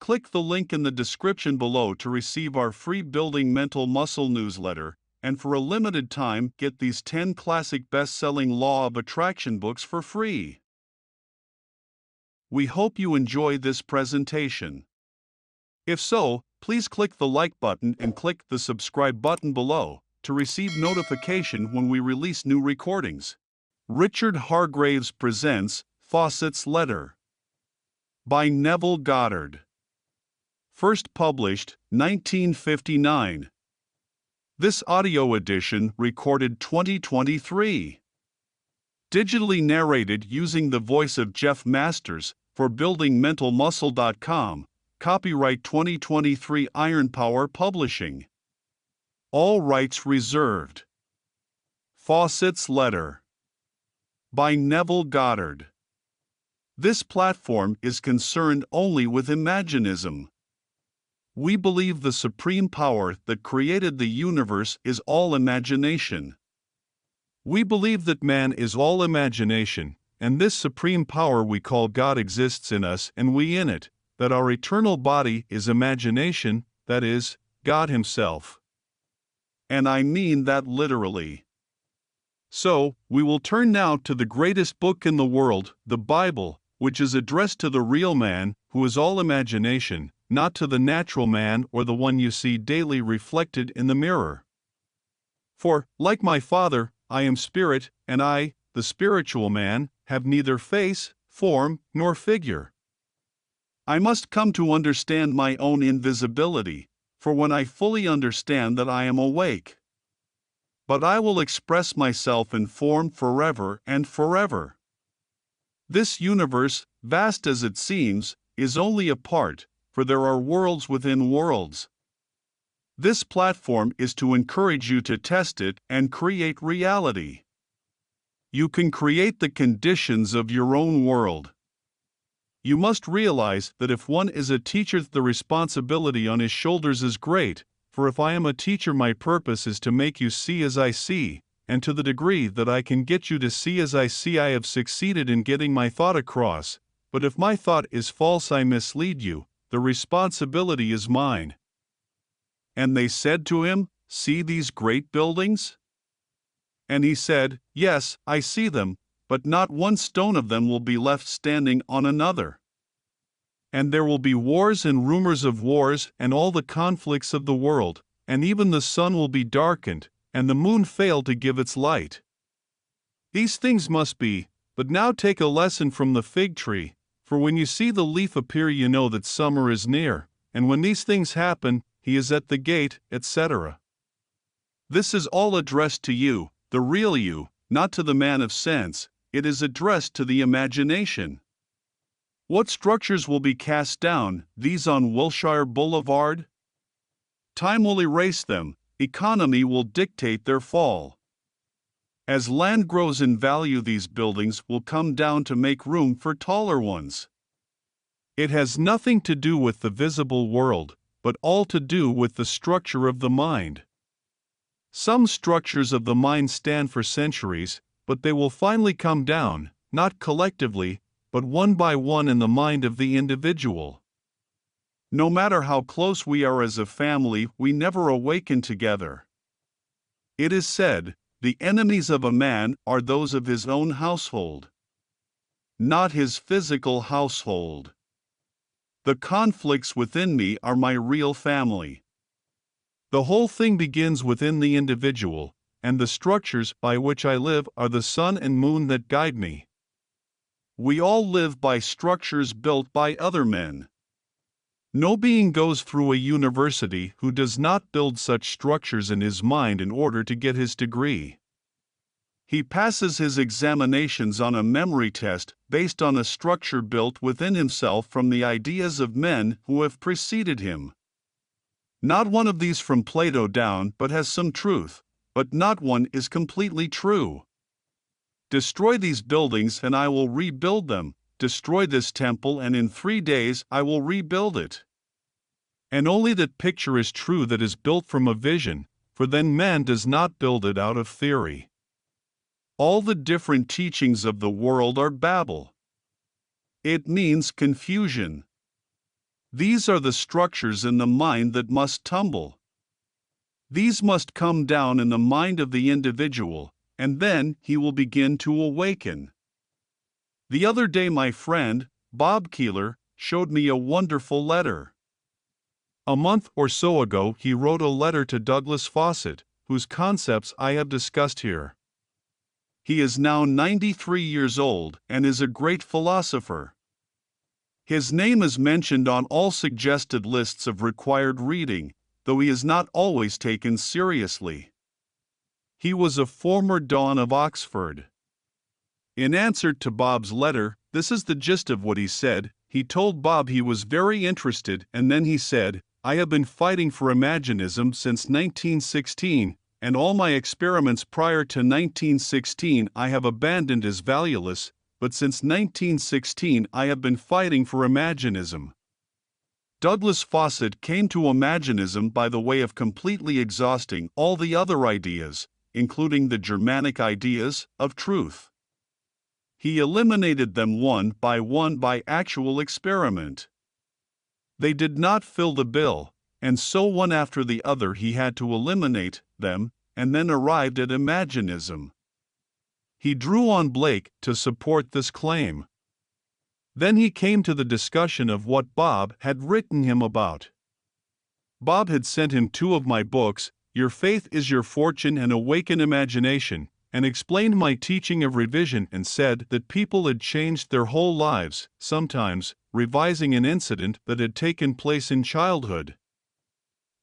click the link in the description below to receive our free Building Mental Muscle newsletter, and for a limited time get these 10 classic best-selling Law of Attraction books for free. We hope you enjoy this presentation. If so, please click the like button and click the subscribe button below to receive notification when we release new recordings. Richard Hargraves presents Fawcett's Letter by Neville Goddard. First published 1959. This audio edition recorded 2023. Digitally narrated using the voice of Jeff Masters for buildingmentalmuscle.com. Copyright 2023 Iron Power Publishing. All rights reserved. Fawcett's Letter by Neville Goddard. This platform is concerned only with Imaginism. We believe the supreme power that created the universe is all imagination. We believe that man is all imagination, and this supreme power we call God exists in us and we in it, that our eternal body is imagination, that is, God Himself. And I mean that literally. So, we will turn now to the greatest book in the world, the Bible, which is addressed to the real man, who is all imagination, not to the natural man or the one you see daily reflected in the mirror. For, like my Father, I am spirit, and I, the spiritual man, have neither face, form, nor figure. I must come to understand my own invisibility, for when I fully understand that I am awake. But I will express myself in form forever and forever. This universe, vast as it seems, is only a part, for there are worlds within worlds. This platform is to encourage you to test it and create reality. You can create the conditions of your own world. You must realize that if one is a teacher, the responsibility on his shoulders is great, for if I am a teacher, my purpose is to make you see as I see, and to the degree that I can get you to see as I see, I have succeeded in getting my thought across, but if my thought is false, I mislead you. The responsibility is mine. And they said to him, See these great buildings? And he said, Yes, I see them, but not one stone of them will be left standing on another. And there will be wars and rumors of wars and all the conflicts of the world, and even the sun will be darkened, and the moon fail to give its light. These things must be, but now take a lesson from the fig tree. For when you see the leaf appear, you know that summer is near, and when these things happen, he is at the gate, etc. This is all addressed to you, the real you, not to the man of sense. It is addressed to the imagination. What structures will be cast down, these on Wilshire Boulevard? Time will erase them, economy will dictate their fall. As land grows in value, these buildings will come down to make room for taller ones. It has nothing to do with the visible world, but all to do with the structure of the mind. Some structures of the mind stand for centuries, but they will finally come down, not collectively, but one by one in the mind of the individual. No matter how close we are as a family, we never awaken together. It is said, the enemies of a man are those of his own household, not his physical household. The conflicts within me are my real family. The whole thing begins within the individual, and the structures by which I live are the sun and moon that guide me. We all live by structures built by other men. No being goes through a university who does not build such structures in his mind in order to get his degree. He passes his examinations on a memory test based on a structure built within himself from the ideas of men who have preceded him. Not one of these from Plato down but has some truth, but not one is completely true. Destroy these buildings and I will rebuild them. Destroy this temple and in 3 days I will rebuild it. And only that picture is true that is built from a vision, for then man does not build it out of theory. All the different teachings of the world are babble. It means confusion. These are the structures in the mind that must tumble. These must come down in the mind of the individual, and then he will begin to awaken. The other day my friend, Bob Keeler, showed me a wonderful letter. A month or so ago he wrote a letter to Douglas Fawcett, whose concepts I have discussed here. He is now 93 years old and is a great philosopher. His name is mentioned on all suggested lists of required reading, though he is not always taken seriously. He was a former Don of Oxford. In answer to Bob's letter, this is the gist of what he said. He told Bob he was very interested, and then he said, "I have been fighting for Imaginism since 1916, and all my experiments prior to 1916 I have abandoned as valueless, but since 1916 I have been fighting for Imaginism." Douglas Fawcett came to Imaginism by the way of completely exhausting all the other ideas, including the Germanic ideas, of truth. He eliminated them one by actual experiment. They did not fill the bill, and so one after the other he had to eliminate them, and then arrived at Imaginism. He drew on Blake to support this claim. Then he came to the discussion of what Bob had written him about. Bob had sent him 2 of my books, Your Faith is Your Fortune and Awaken Imagination, and explained my teaching of revision and said that people had changed their whole lives, sometimes revising an incident that had taken place in childhood.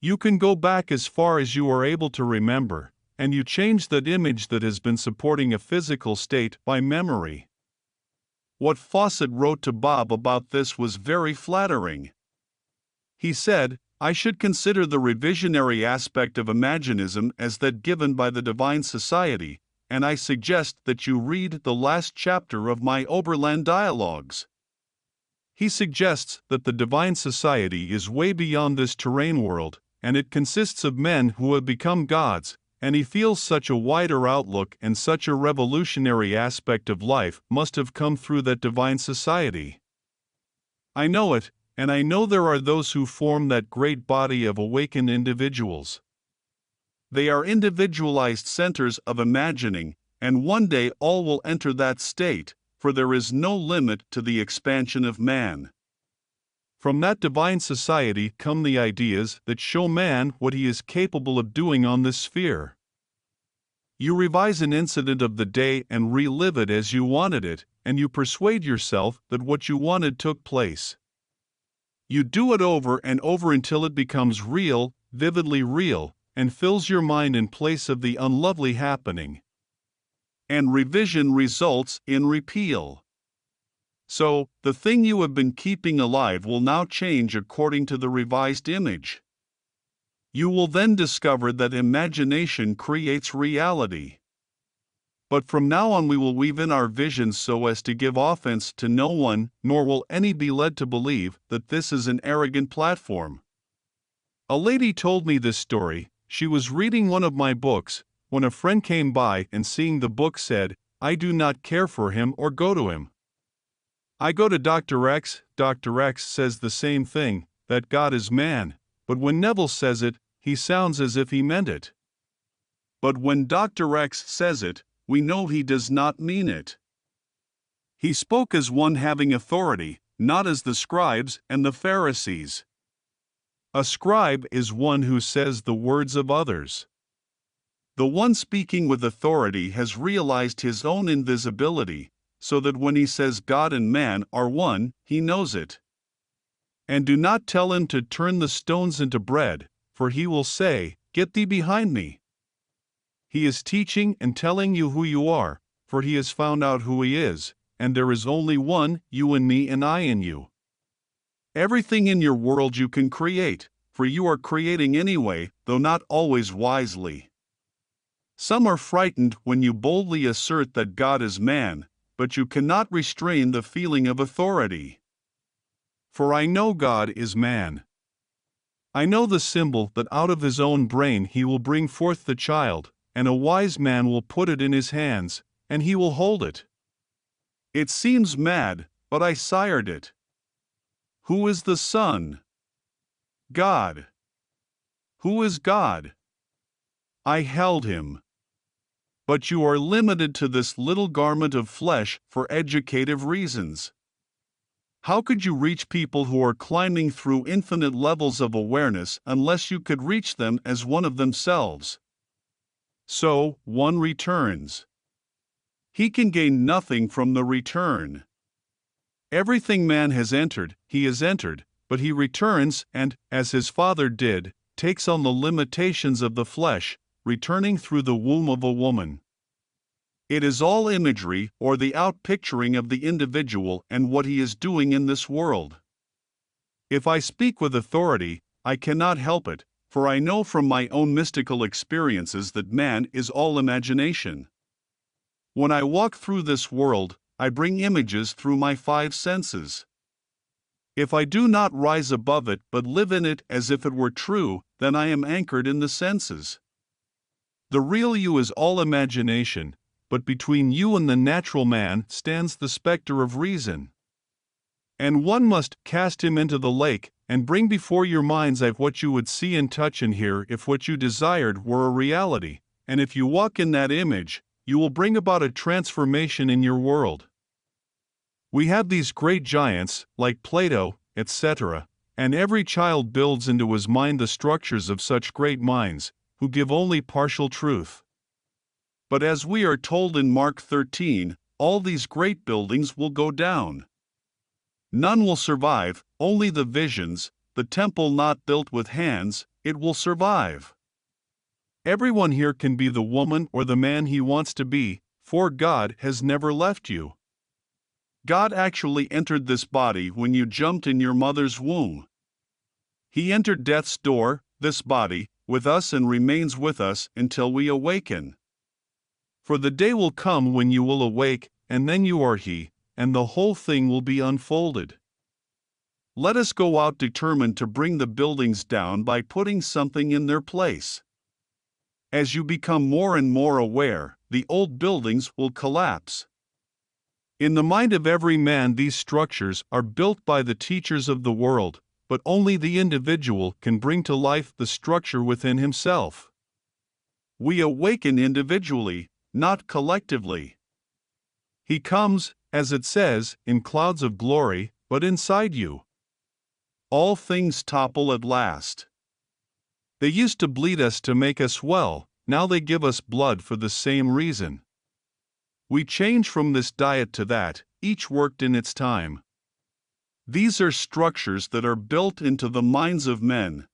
You can go back as far as you are able to remember, and you change that image that has been supporting a physical state by memory. What Fawcett wrote to Bob about this was very flattering. He said, "I should consider the revisionary aspect of Imaginism as that given by the Divine Society, and I suggest that you read the last chapter of my Oberland Dialogues." He suggests that the Divine Society is way beyond this terrain world, and it consists of men who have become gods, and he feels such a wider outlook and such a revolutionary aspect of life must have come through that Divine Society. I know it, and I know there are those who form that great body of awakened individuals. They are individualized centers of imagining, and one day all will enter that state, for there is no limit to the expansion of man. From that Divine Society come the ideas that show man what he is capable of doing on this sphere. You revise an incident of the day and relive it as you wanted it, and you persuade yourself that what you wanted took place. You do it over and over until it becomes real, vividly real, and fills your mind in place of the unlovely happening. And revision results in repeal. So, the thing you have been keeping alive will now change according to the revised image. You will then discover that imagination creates reality. But from now on we will weave in our visions so as to give offense to no one, nor will any be led to believe that this is an arrogant platform. A lady told me this story. She was reading one of my books, when a friend came by and seeing the book said, "I do not care for him or go to him. I go to Dr. X, Dr. X says the same thing, that God is man, but when Neville says it, he sounds as if he meant it. But when Dr. X says it, we know he does not mean it." He spoke as one having authority, not as the scribes and the Pharisees. A scribe is one who says the words of others. The one speaking with authority has realized his own invisibility, so that when he says God and man are one, he knows it. And do not tell him to turn the stones into bread, for he will say, "Get thee behind me." He is teaching and telling you who you are, for he has found out who he is, and there is only one, you in me and I in you. Everything in your world you can create, for you are creating anyway, though not always wisely. Some are frightened when you boldly assert that God is man, but you cannot restrain the feeling of authority. For I know God is man. I know the symbol that out of his own brain he will bring forth the child, and a wise man will put it in his hands, and he will hold it. It seems mad, but I sired it. Who is the Son? God. Who is God? I held him. But you are limited to this little garment of flesh for educative reasons. How could you reach people who are climbing through infinite levels of awareness unless you could reach them as one of themselves? So, one returns. He can gain nothing from the return. Everything man has entered, he has entered, but he returns and, as his father did, takes on the limitations of the flesh, returning through the womb of a woman. It is all imagery or the outpicturing of the individual and what he is doing in this world. If I speak with authority, I cannot help it, for I know from my own mystical experiences that man is all imagination. When I walk through this world, I bring images through my five senses. If I do not rise above it but live in it as if it were true, then I am anchored in the senses. The real you is all imagination, but between you and the natural man stands the specter of reason. And one must cast him into the lake and bring before your mind's eye what you would see and touch and hear if what you desired were a reality, and if you walk in that image, you will bring about a transformation in your world. We have these great giants, like Plato, etc., and every child builds into his mind the structures of such great minds, who give only partial truth. But as we are told in Mark 13, all these great buildings will go down. None will survive, only the visions, the temple not built with hands, it will survive. Everyone here can be the woman or the man he wants to be, for God has never left you. God actually entered this body when you jumped in your mother's womb. He entered death's door, this body, with us and remains with us until we awaken. For the day will come when you will awake, and then you are He, and the whole thing will be unfolded. Let us go out determined to bring the buildings down by putting something in their place. As you become more and more aware, the old buildings will collapse. In the mind of every man, these structures are built by the teachers of the world, but only the individual can bring to life the structure within himself. We awaken individually, not collectively. He comes, as it says, in clouds of glory, but inside you. All things topple at last. They used to bleed us to make us well, now they give us blood for the same reason. We change from this diet to that, each worked in its time. These are structures that are built into the minds of men.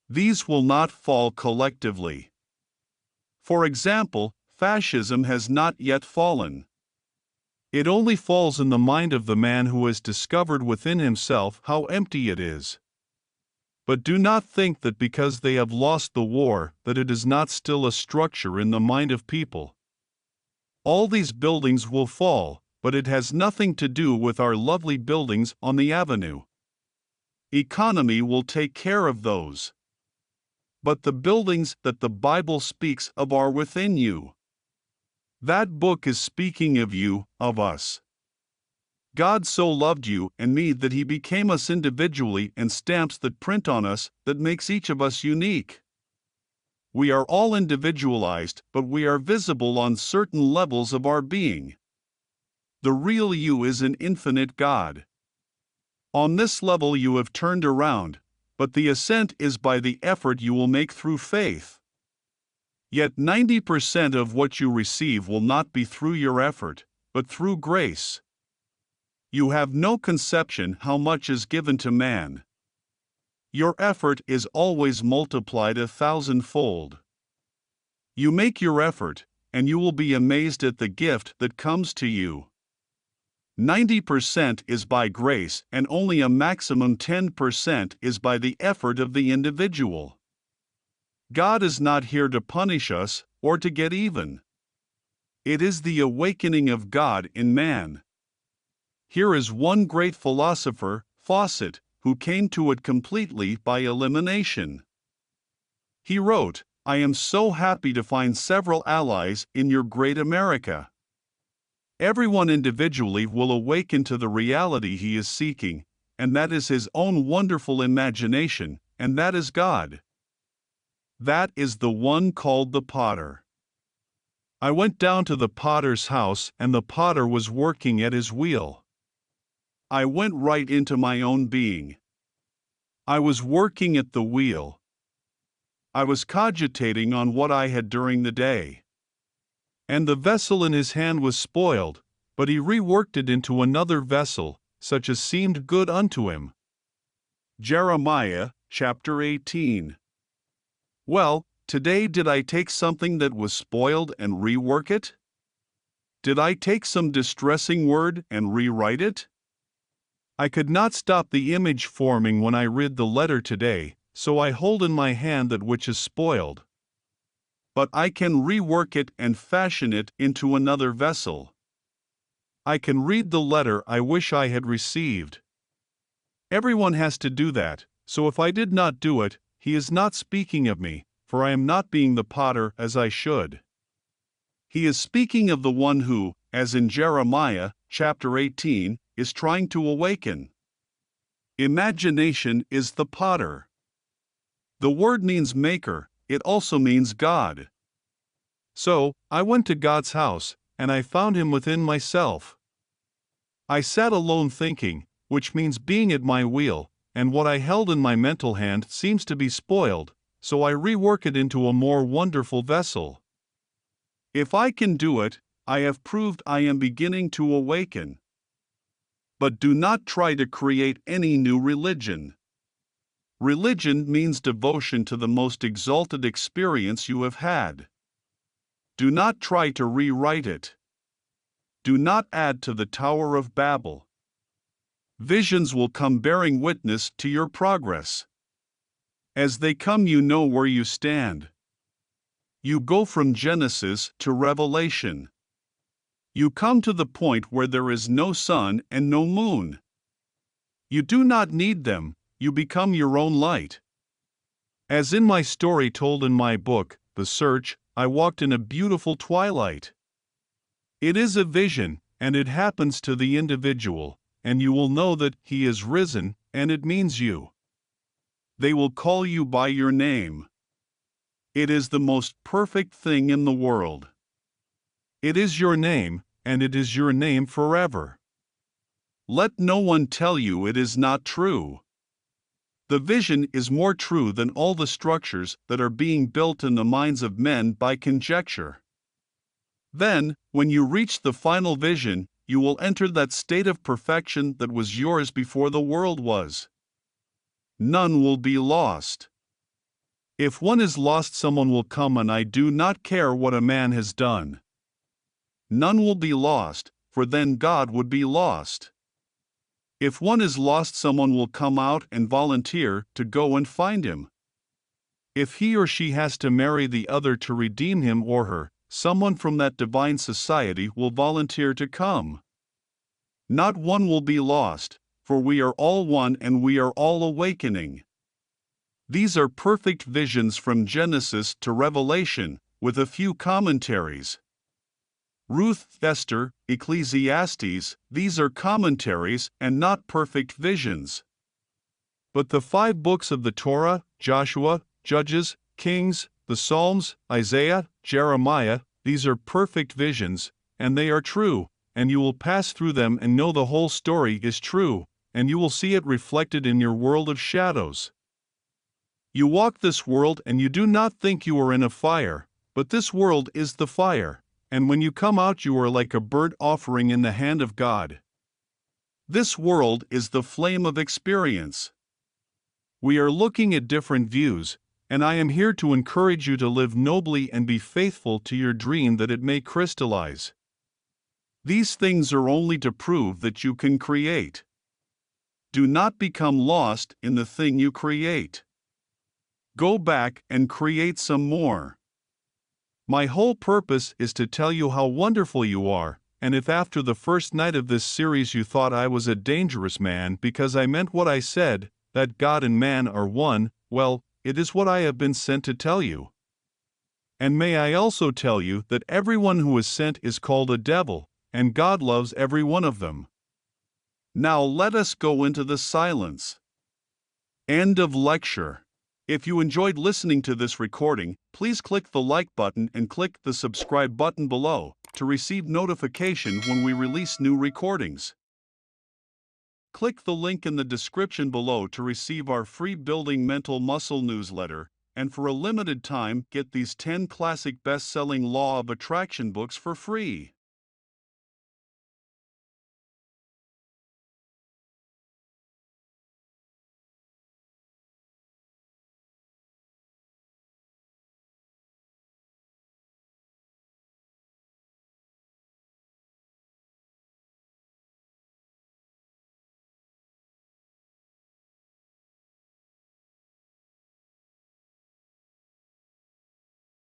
These will not fall collectively. For example, fascism has not yet fallen. It only falls in the mind of the man who has discovered within himself how empty it is. But do not think that because they have lost the war that it is not still a structure in the mind of people. All these buildings will fall, but it has nothing to do with our lovely buildings on the avenue. Economy will take care of those. But the buildings that the Bible speaks of are within you. That book is speaking of you, of us. God so loved you and me that He became us individually and stamps that print on us that makes each of us unique. We are all individualized, but we are visible on certain levels of our being. The real you is an infinite God. On this level you have turned around, but the ascent is by the effort you will make through faith. Yet 90% of what you receive will not be through your effort, but through grace. You have no conception how much is given to man. Your effort is always multiplied 1,000-fold. You make your effort, and you will be amazed at the gift that comes to you. 90% is by grace, and only a maximum 10% is by the effort of the individual. God is not here to punish us, or to get even. It is the awakening of God in man. Here is one great philosopher, Fawcett, who came to it completely by elimination. He wrote, "I am so happy to find several allies in your great America." Everyone individually will awaken to the reality he is seeking, and that is his own wonderful imagination, and that is God. That is the one called the potter. I went down to the potter's house, and the potter was working at his wheel. I went right into my own being. I was working at the wheel. I was cogitating on what I had during the day. And the vessel in his hand was spoiled, but he reworked it into another vessel, such as seemed good unto him. Jeremiah, chapter 18. Well, today did I take something that was spoiled and rework it? Did I take some distressing word and rewrite it? I could not stop the image forming when I read the letter today, so I hold in my hand that which is spoiled. But I can rework it and fashion it into another vessel. I can read the letter I wish I had received. Everyone has to do that, so if I did not do it, he is not speaking of me, for I am not being the potter as I should. He is speaking of the one who, as in Jeremiah, chapter 18, is trying to awaken. Imagination is the potter. The word means maker, it also means God. So, I went to God's house, and I found him within myself. I sat alone thinking, which means being at my wheel, and what I held in my mental hand seems to be spoiled, so I rework it into a more wonderful vessel. If I can do it, I have proved I am beginning to awaken. But do not try to create any new religion. Religion means devotion to the most exalted experience you have had. Do not try to rewrite it. Do not add to the Tower of Babel. Visions will come bearing witness to your progress. As they come, you know where you stand. You go from Genesis to Revelation. You come to the point where there is no sun and no moon. You do not need them, you become your own light. As in my story told in my book, The Search, I walked in a beautiful twilight. It is a vision, and it happens to the individual, and you will know that he is risen, and it means you. They will call you by your name. It is the most perfect thing in the world. It is your name, and it is your name forever. Let no one tell you it is not true. The vision is more true than all the structures that are being built in the minds of men by conjecture. Then, when you reach the final vision, you will enter that state of perfection that was yours before the world was. None will be lost. If one is lost, someone will come, and I do not care what a man has done. None will be lost, for then God would be lost. If one is lost, someone will come out and volunteer to go and find him. If he or she has to marry the other to redeem him or her, someone from that divine society will volunteer to come. Not one will be lost, for we are all one and we are all awakening. These are perfect visions from Genesis to Revelation, with a few commentaries. Ruth, Esther, Ecclesiastes, these are commentaries and not perfect visions. But the 5 books of the Torah, Joshua, Judges, Kings, the Psalms, Isaiah, Jeremiah, these are perfect visions, and they are true, and you will pass through them and know the whole story is true, and you will see it reflected in your world of shadows. You walk this world and you do not think you are in a fire, but this world is the fire. And when you come out, you are like a burnt offering in the hand of God. This world is the flame of experience. We are looking at different views, and I am here to encourage you to live nobly and be faithful to your dream that it may crystallize. These things are only to prove that you can create. Do not become lost in the thing you create. Go back and create some more. My whole purpose is to tell you how wonderful you are, and if after the first night of this series you thought I was a dangerous man because I meant what I said, that God and man are one, well, it is what I have been sent to tell you. And may I also tell you that everyone who is sent is called a devil, and God loves every one of them. Now let us go into the silence. End of lecture. If you enjoyed listening to this recording, please click the like button and click the subscribe button below to receive notification when we release new recordings. Click the link in the description below to receive our free Building Mental Muscle newsletter, and for a limited time get these 10 classic best-selling Law of Attraction books for free.